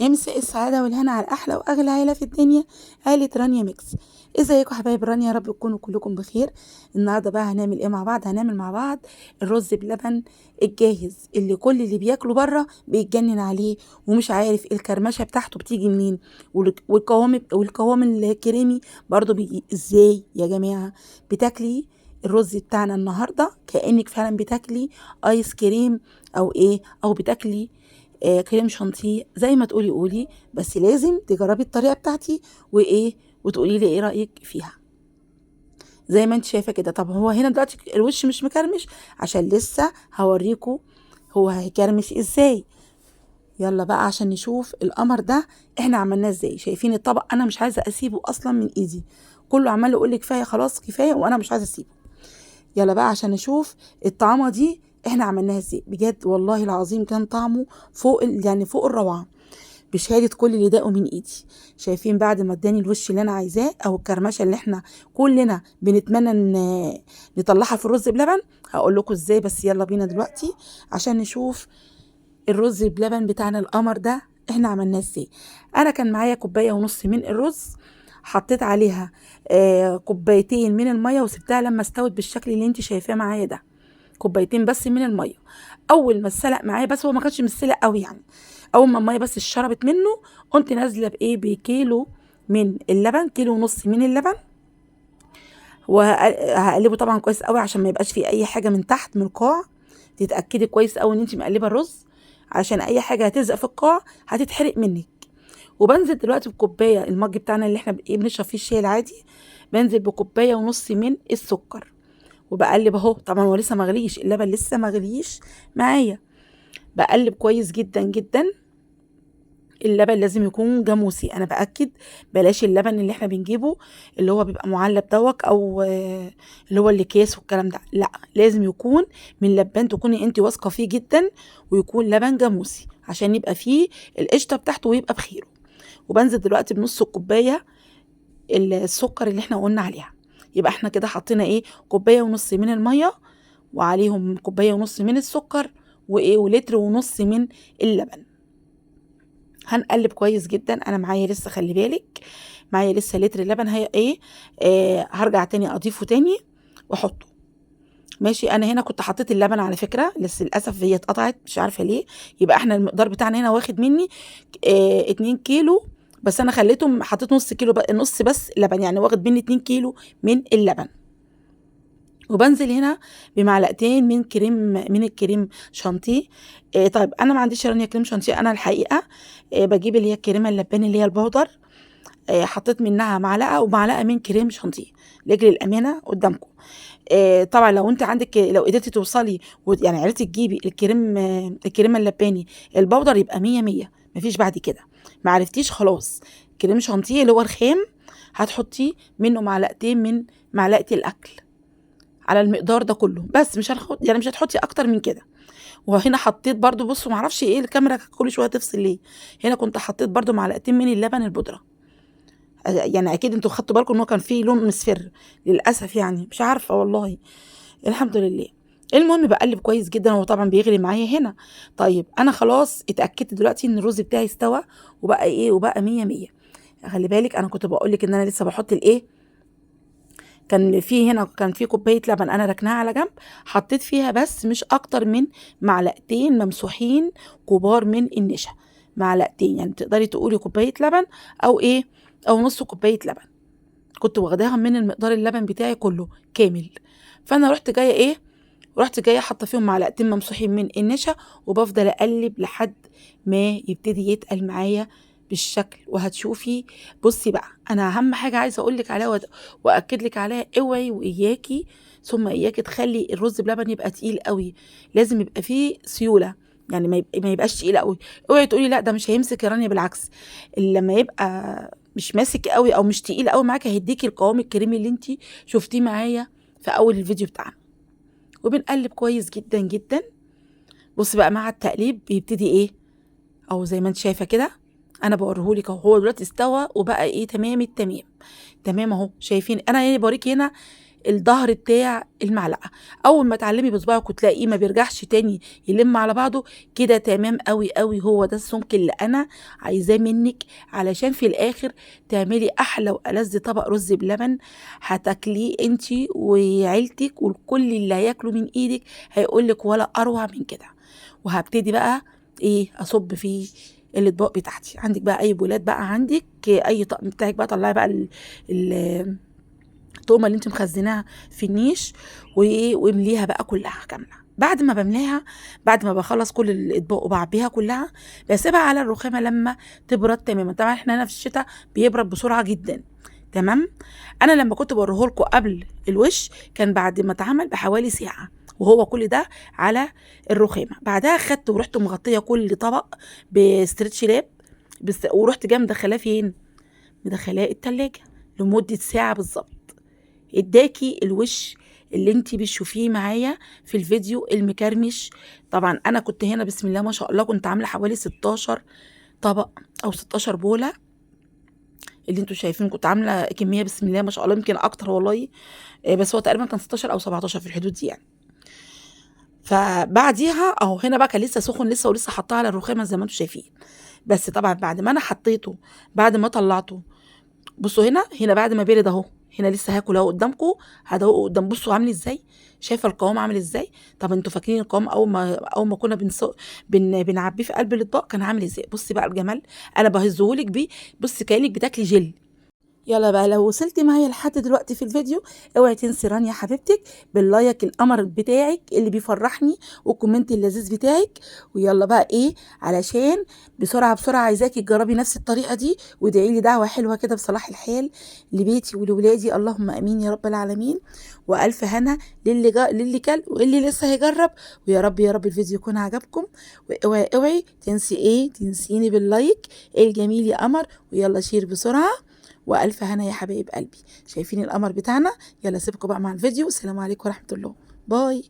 مساء السعادة والهنا على أحلى وأغلى عيلة في الدنيا، عيلة رانيا ميكس. ازيكم حبايب رانيا؟ يا رب تكونوا كلكم بخير. النهارده بقى هنعمل ايه مع بعض؟ هنعمل مع بعض الرز بلبن الجاهز اللي كل اللي بياكله بره بيتجنن عليه ومش عارف الكرمشه بتاعته بتيجي منين، والقوام الكريمي برضو بيجي ازاي. يا جماعه بتاكلي الرز بتاعنا النهارده كأنك فعلا بتاكلي ايس كريم او ايه، او بتاكلي كريم شانتيه زي ما تقولي قولي، بس لازم تجربي الطريقه بتاعتي وايه وتقولي لي ايه رايك فيها. زي ما انت شايفه كده. طب هو هنا دلوقتي الوش مش مكرمش عشان لسه هوريكم هو هيكرمش ازاي. يلا بقى عشان نشوف القمر ده احنا عملناه ازاي. شايفين الطبق؟ انا مش عايزه اسيبه اصلا من ايدي، كله عمال يقول لي كفايه خلاص كفايه وانا مش عايزه اسيبه. يلا بقى عشان نشوف الطعامه دي احنا عملناها ازاي. بجد والله العظيم كان طعمه فوق يعني فوق الروعه، بشهاده كل اللي داقوا من ايدي. شايفين بعد ما اداني الوش اللي انا عايزاه او الكرمشه اللي احنا كلنا بنتمنى ان نطلعها في الرز بلبن؟ هقول لكم ازاي، بس يلا بينا دلوقتي عشان نشوف الرز بلبن بتاعنا القمر ده احنا عملناه ازاي. انا كان معايا كوبايه ونص من الرز، حطيت عليها كوبايتين من الميه وسبتها لما استوت بالشكل اللي انت شايفاه معايا ده. كوبايتين بس من الميه. اول ما اتسلق معايا، بس هو ما كانش متسلق قوي يعني، اول ما الميه بس اتشربت منه قمت نازله بايه، بكيلو من اللبن، كيلو ونص من اللبن. وهقلبه طبعا كويس قوي عشان ما يبقاش فيه اي حاجه من تحت من القاع. تتاكدي كويس قوي ان انت مقلبه الرز عشان اي حاجه هتلزق في القاع هتتحرق منك. وبنزل دلوقتي بكوبايه، المج بتاعنا اللي احنا بنشرب فيه الشاي العادي، بنزل بكوبايه ونص من السكر وبقلب اهو. طبعا هو لسه مغليش اللبن، لسه مغليش معايا. بقلب كويس جدا جدا. اللبن لازم يكون جاموسي، انا باكد بلاش اللبن اللي احنا بنجيبه اللي هو بيبقى معلب دوك او اللي هو الاكياس والكلام ده، لا لازم يكون من لبان تكوني انت واثقه فيه جدا، ويكون لبن جاموسي عشان يبقى فيه القشطه بتاعته ويبقى بخيره. وبنزل دلوقتي بنص الكوبايه السكر اللي احنا قلنا عليها. يبقى احنا كده حطينا ايه، كوبايه ونص من الميه وعليهم كوبايه ونص من السكر وايه ولتر ونص من اللبن. هنقلب كويس جدا. انا معايا لسه، خلي بالك معايا لسه لتر اللبن. هي ايه هرجع تاني اضيفه تاني واحطه. ماشي. انا هنا كنت حطيت اللبن على فكره، بس للاسف هي اتقطعت مش عارفه ليه. يبقى احنا المقدار بتاعنا هنا واخد مني 2 كيلو، بس انا خليتهم حطيت نص كيلو نص بس لبن، يعني واخد مني 2 كيلو من اللبن. وبنزل هنا بمعلقتين من الكريم شانتيه. طيب انا ما عنديش رانيا كريم شانتيه، انا الحقيقه بجيب اللي هي الكريمه اللباني اللي هي البودر. حطيت منها معلقه ومعلقه من كريم شانتيه لاجل الامانه قدامكم. طبعا لو انت عندك، لو قدرتي توصلي يعني عرفتي تجيبي الكريمه اللباني البودر يبقى 100 100، مفيش بعد كده. ما عرفتيش خلاص كريم شانتيه اللي هو الخام هتحطيه منه معلقتين من معلقه الاكل على المقدار ده كله، بس مش هنحط يعني مش هتحطي اكتر من كده. وهنا حطيت برضو، بصوا معرفش ايه الكاميرا كل شويه تفصل ليه، هنا كنت حطيت برضو معلقتين من اللبن البودره. يعني اكيد انتوا خدتوا بالكم ان هو كان فيه لون مصفر للاسف، يعني مش عارفه والله. الحمد لله. المهم بقلب كويس جدا، هو طبعا بيغلي معايا هنا. طيب انا خلاص اتاكدت دلوقتي ان الرز بتاعي استوى وبقى ايه، وبقى 100 100. خلي بالك انا كنت بقول لك ان انا لسه بحط الايه، كان في كوبايه لبن انا ركناها على جنب، حطيت فيها بس مش اكتر من معلقتين ممسوحين كبار من النشا. معلقتين يعني تقدري تقولي كوبايه لبن او ايه، او نص كوبايه لبن. كنت واخداها من المقدار اللبن بتاعي كله كامل. فانا رحت جايه حاطه فيهم معلقتين ممسوحين من النشا، وبفضل اقلب لحد ما يبتدي يتقل معايا بالشكل وهتشوفي. بصي بقى، انا اهم حاجه عايزه اقول لك عليها واكد لك عليها، اوعي واياكي ثم اياكي تخلي الرز بلبن يبقى تقيل قوي، لازم يبقى فيه سيوله، يعني ما يبقاش تقيل قوي. اوعي تقولي لا ده مش هيمسك يا رانيا، بالعكس لما يبقى مش ماسك قوي او مش تقيل قوي معاكي هيديكي القوام الكريمي اللي انت شفتيه معايا في اول الفيديو بتاعنا. وبنقلب كويس جدا جدا. بص بقى مع التقليب بيبتدي ايه، او زي ما انت شايفه كده انا بوريهولك اهو، هو دلوقتي استوى وبقى ايه، تمام التمام. تمام اهو. شايفين انا يعني بوريكي هنا الظهر بتاع المعلقه. اول ما تعلمي بصباعك وتلاقيه ما بيرجعش تاني يلم على بعضه كده تمام قوي قوي، هو ده السمك اللي انا عايزاه منك، علشان في الاخر تعملي احلى والذ طبق رز بلبن هتاكليه انتي وعيلتك، والكل اللي هياكله من ايدك هيقولك ولا اروع من كده. وهبتدي بقى ايه اصب فيه الاطباق بتاعتي. عندك بقى اي بولات بقى، عندك اي طقم بتاعك بقى، طلعي بقى التقمه اللي انت مخزناها في النيش وامليها بقى كلها كامله. بعد ما بملاها، بعد ما بخلص كل الاطباق وبعبيها كلها، بسيبها على الرخامه لما تبرد تماما. طبعا احنا هنا في الشتاء بيبرد بسرعه جدا. تمام. انا لما كنت بوريه لكم قبل الوش كان بعد ما اتعمل بحوالي ساعه، وهو كل ده على الرخامه. بعدها خدت ورحت مغطيه كل طبق بستريتش لاب، ورحت جايه مدخلاه فين؟ مدخلاه التلاجة لمده ساعه بالظبط. اداكي الوش اللي انتي بتشوفيه معايا في الفيديو المكرمش. طبعا انا كنت هنا بسم الله ما شاء الله كنت عامله حوالي 16 طبق او 16 بوله اللي انتوا شايفين. كنت عامله كميه بسم الله ما شاء الله يمكن اكتر والله، بس هو تقريبا كان 16 او 17 في الحدود دي يعني. فبعديها اهو هنا بقى كان لسه سخن لسه، ولسه حطاه على الرخامه زي ما انتوا شايفين. بس طبعا بعد ما انا حطيته، بعد ما طلعته، بصوا هنا بعد ما برد اهو، هنا لسه هاكل اهو قدامكم، هدوقه قدام. بصوا عامل ازاي، شايفه القوام عامل ازاي؟ طب انتوا فاكرين القوام اول ما كنا بنعبيه في قلب الاطباق كان عامل ازاي؟ بصي بقى الجمال، انا بهزهولك بيه، بصي كانك بتاكلي جل. يلا بقى لو وصلتي معايا لحد دلوقتي في الفيديو اوعي تنسي رانيا حبيبتك باللايك القمر بتاعك اللي بيفرحني والكومنت اللذيذ بتاعك. ويلا بقى ايه، علشان بسرعه بسرعه عايزاكي تجربي نفس الطريقه دي وادعي لي دعوه حلوه كده بصلاح الحال لبيتي ولولادي، اللهم امين يا رب العالمين. والف هنا للي كل واللي لسه هيجرب. ويا رب يا رب الفيديو يكون عجبكم. اوعي تنسي ايه، تنسيني باللايك الجميل يا قمر. ويلا شير بسرعه. والف هنا يا حبايب قلبي. شايفين القمر بتاعنا؟ يلا سيبكم بقى مع الفيديو. السلام عليكم ورحمه الله. باي.